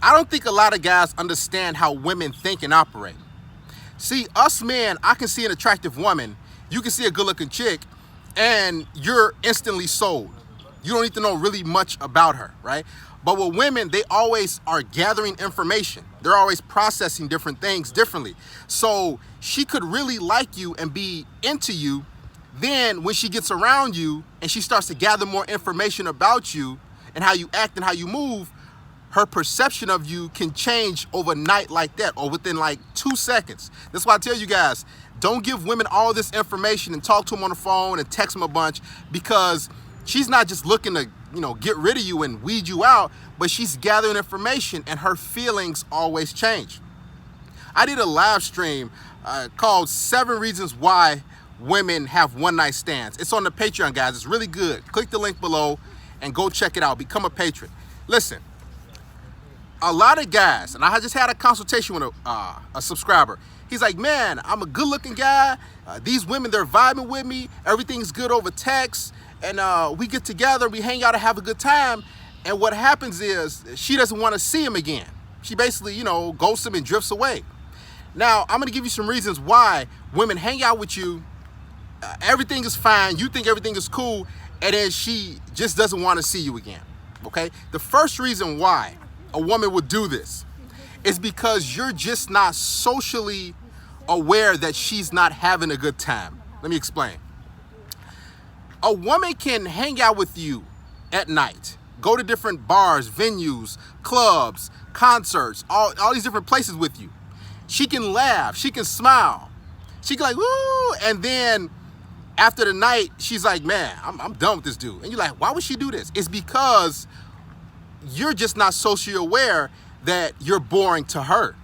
I don't think a lot of guys understand how women think and operate. See, us men, I can see an attractive woman, you can see a good-looking chick, and you're instantly sold. You don't need to know really much about her, right? But with women, they always are gathering information. They're always processing different things differently. So she could really like you and be into you. Then when she gets around you and she starts to gather more information about you and how you act and how you move, her perception of you can change overnight like that, or within like 2 seconds. That's why I tell you guys, don't give women all this information and talk to them on the phone and text them a bunch, because she's not just looking to, get rid of you and weed you out, but she's gathering information and her feelings always change. I did a live stream called 7 Reasons Why Women Have One-Night Stands. It's on the Patreon, guys. It's really good. Click the link below and go check it out. Become a patron. Listen, a lot of guys, and I just had a consultation with a subscriber. He's like, man, I'm a good-looking guy. These women, they're vibing with me. Everything's good over text. And we get together, we hang out and have a good time. And what happens is she doesn't want to see him again. She basically, ghosts him and drifts away. Now, I'm going to give you some reasons why women hang out with you. Everything is fine. You think everything is cool. And then she just doesn't want to see you again. Okay? The first reason why a woman would do this is because you're just not socially aware that she's not having a good time. Let me explain. A woman can hang out with you at night, go to different bars, venues, clubs, concerts, all these different places with you. She can laugh, she can smile, she can like, woo, and then after the night, she's like, man, I'm done with this dude. And you're like, why would she do this? It's because you're just not socially aware that you're boring to her.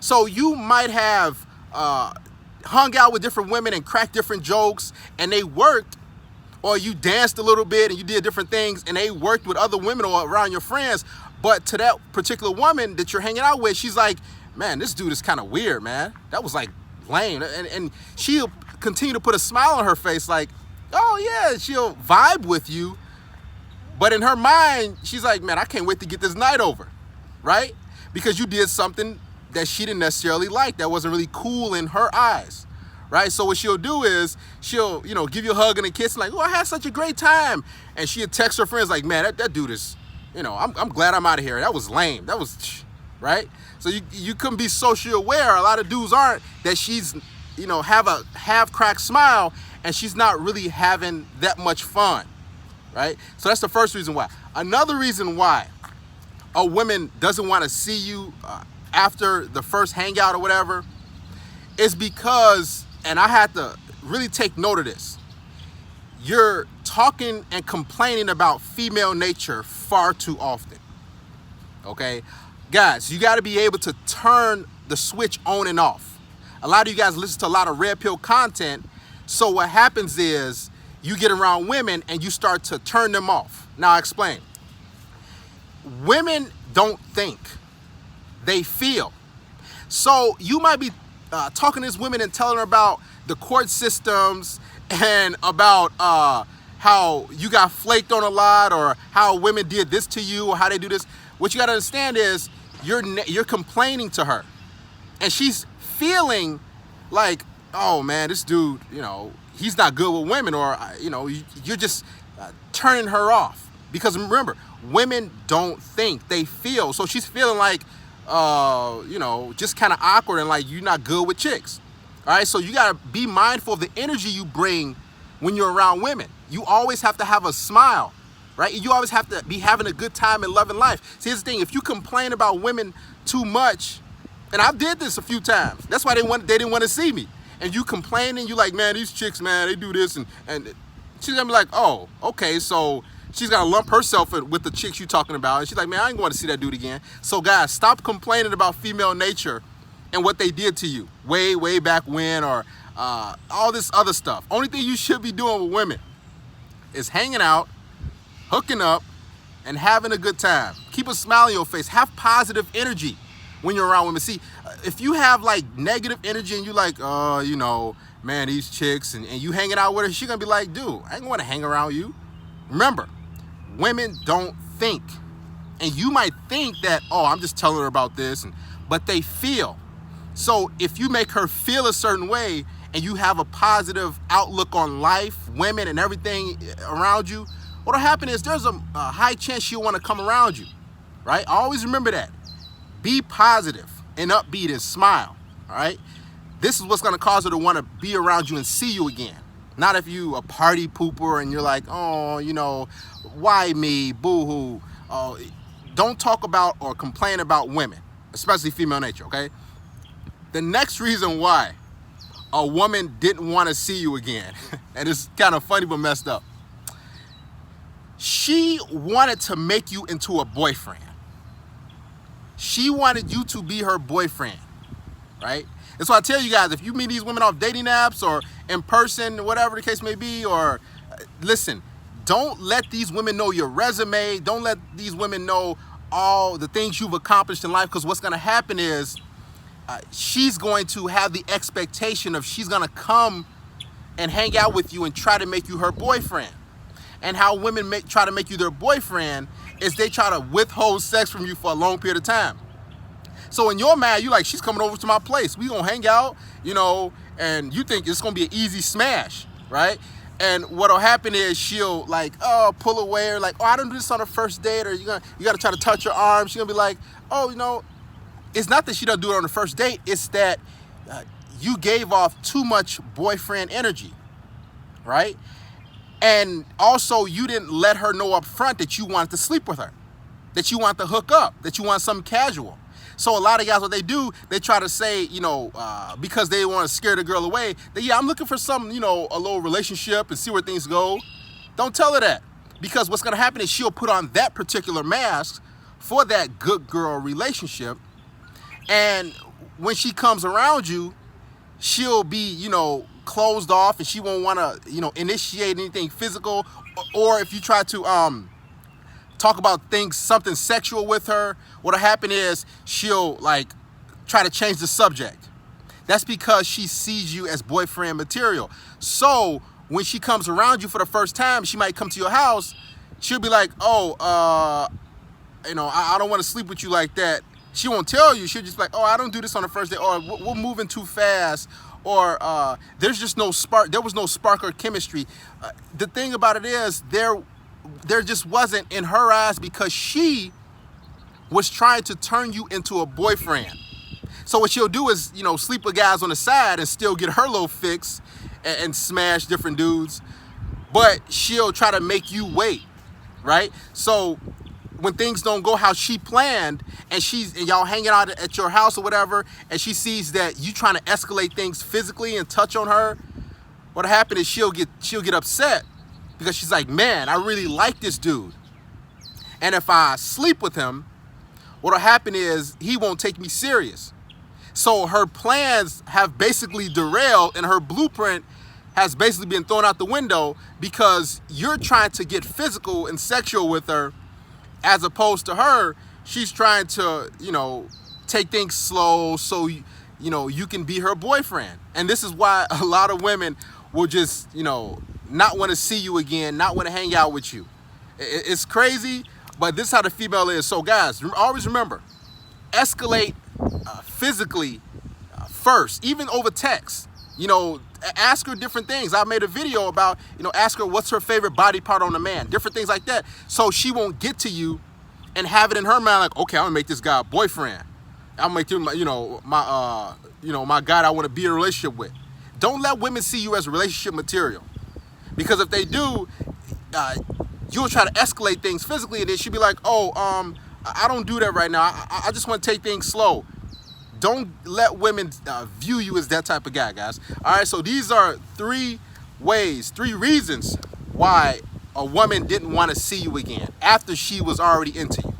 So you might have hung out with different women and cracked different jokes and they worked, or you danced a little bit and you did different things and they worked with other women or around your friends. But to that particular woman that you're hanging out with, she's like, man, this dude is kind of weird, man. That was like lame. And she'll continue to put a smile on her face like, oh yeah, she'll vibe with you. But in her mind, she's like, man, I can't wait to get this night over, right? Because you did something that she didn't necessarily like, that wasn't really cool in her eyes, right? So what she'll do is she'll, give you a hug and a kiss, like, oh, I had such a great time. And she'll text her friends like, man, that dude is, I'm glad I'm out of here. That was lame. That was, right? So you couldn't be socially aware. A lot of dudes aren't, that she's, have a half-cracked smile and she's not really having that much fun. Right? So that's the first reason why. Another reason why a woman doesn't want to see you after the first hangout or whatever is because, and I had to really take note of this, you're talking and complaining about female nature far too often. Okay? Guys, you got to be able to turn the switch on and off. A lot of you guys listen to a lot of red pill content, so what happens is you get around women and you start to turn them off. Now I explain. Women don't think, they feel. So you might be talking to this woman and telling her about the court systems and about how you got flaked on a lot, or how women did this to you, or how they do this. What you got to understand is you're complaining to her, and she's feeling like, oh man, this dude, he's not good with women, or, you're just turning her off. Because remember, women don't think, they feel. So she's feeling like, just kind of awkward and like you're not good with chicks. All right, so you got to be mindful of the energy you bring when you're around women. You always have to have a smile, right? You always have to be having a good time and loving life. See, here's the thing, if you complain about women too much, and I did this a few times, that's why they didn't want to see me. And you complaining, you like, man, these chicks, man, they do this, and she's gonna be like, oh, okay, so she's gonna lump herself with the chicks you talking about, and she's like, man, I ain't going to see that dude again. So guys, stop complaining about female nature and what they did to you way back when, or all this other stuff. Only thing you should be doing with women is hanging out, hooking up, and having a good time. Keep a smile on your face. Have positive energy when you're around women. See, if you have like negative energy and you like, man, these chicks, and you hanging out with her, she's gonna be like, dude, I ain't want to hang around you. Remember, women don't think, And you might think that, oh, I'm just telling her about this, but they feel. So if you make her feel a certain way and you have a positive outlook on life, women, and everything around you, what'll happen is there's a high chance she'll want to come around you, right? Always remember that. Be positive and upbeat and smile, all right? This is what's going to cause her to want to be around you and see you again. Not if you a party pooper and you're like, oh, you know, why me, boo-hoo. Don't talk about or complain about women, especially female nature, okay? The next reason why a woman didn't want to see you again, and it's kind of funny but messed up, she wanted to make you into a boyfriend. She wanted you to be her boyfriend, right? And so I tell you guys, if you meet these women off dating apps or in person, whatever the case may be, or listen, don't let these women know your resume. Don't let these women know all the things you've accomplished in life, because what's going to happen is she's going to have the expectation of she's going to come and hang out with you and try to make you her boyfriend. And how women try to make you their boyfriend is they try to withhold sex from you for a long period of time. So in your mind, you're like, she's coming over to my place. We gonna hang out, you know, and you think it's gonna be an easy smash, right? And what'll happen is she'll like, oh, pull away, or like, oh, I don't do this on a first date, or you gotta try to touch her arm. She's gonna be like, oh, you know, it's not that she doesn't do it on the first date. It's that you gave off too much boyfriend energy, right? And also, you didn't let her know up front that you wanted to sleep with her, that you want to hook up, that you want something casual. So a lot of guys, what they do, they try to say, you know, because they want to scare the girl away, that, yeah, I'm looking for some, you know, a little relationship and see where things go. Don't tell her that, because what's going to happen is she'll put on that particular mask for that good girl relationship. And when she comes around you, she'll be, you know, closed off, and she won't want to, you know, initiate anything physical. Or if you try to talk about things, something sexual with her, what'll happen is she'll like try to change the subject. That's because she sees you as boyfriend material. So when she comes around you for the first time, she might come to your house. She'll be like, oh, you know, I don't want to sleep with you like that. She won't tell you. She'll just be like, oh, I don't do this on the first day, or we're moving too fast, or there's just no spark. There was no spark or chemistry. The thing about it is there just wasn't in her eyes, because she was trying to turn you into a boyfriend. So what she'll do is, you know, sleep with guys on the side and still get her little fix and smash different dudes, but she'll try to make you wait, right? So when things don't go how she planned, and y'all hanging out at your house or whatever, and she sees that you trying to escalate things physically and touch on her, what'll happen is she'll get upset, because she's like, man, I really like this dude, and if I sleep with him, what'll happen is he won't take me serious. So her plans have basically derailed, and her blueprint has basically been thrown out the window, because you're trying to get physical and sexual with her, as opposed to her, she's trying to, you know, take things slow so, you know, you can be her boyfriend. And this is why a lot of women will just, you know, not want to see you again, not want to hang out with you. It's crazy, but this is how the female is. So guys, always remember, escalate physically first, even over text. You know, ask her different things. I made a video about, you know, ask her what's her favorite body part on a man, different things like that. So she won't get to you and have it in her mind like, okay, I'm gonna make this guy a boyfriend. I'm gonna make him, you know, my guy I want to be in a relationship with. Don't let women see you as relationship material, because if they do, you'll try to escalate things physically, and then she'll be like, oh, I don't do that right now. I just want to take things slow. Don't let women view you as that type of guy, guys. All right, so these are three reasons why a woman didn't want to see you again after she was already into you.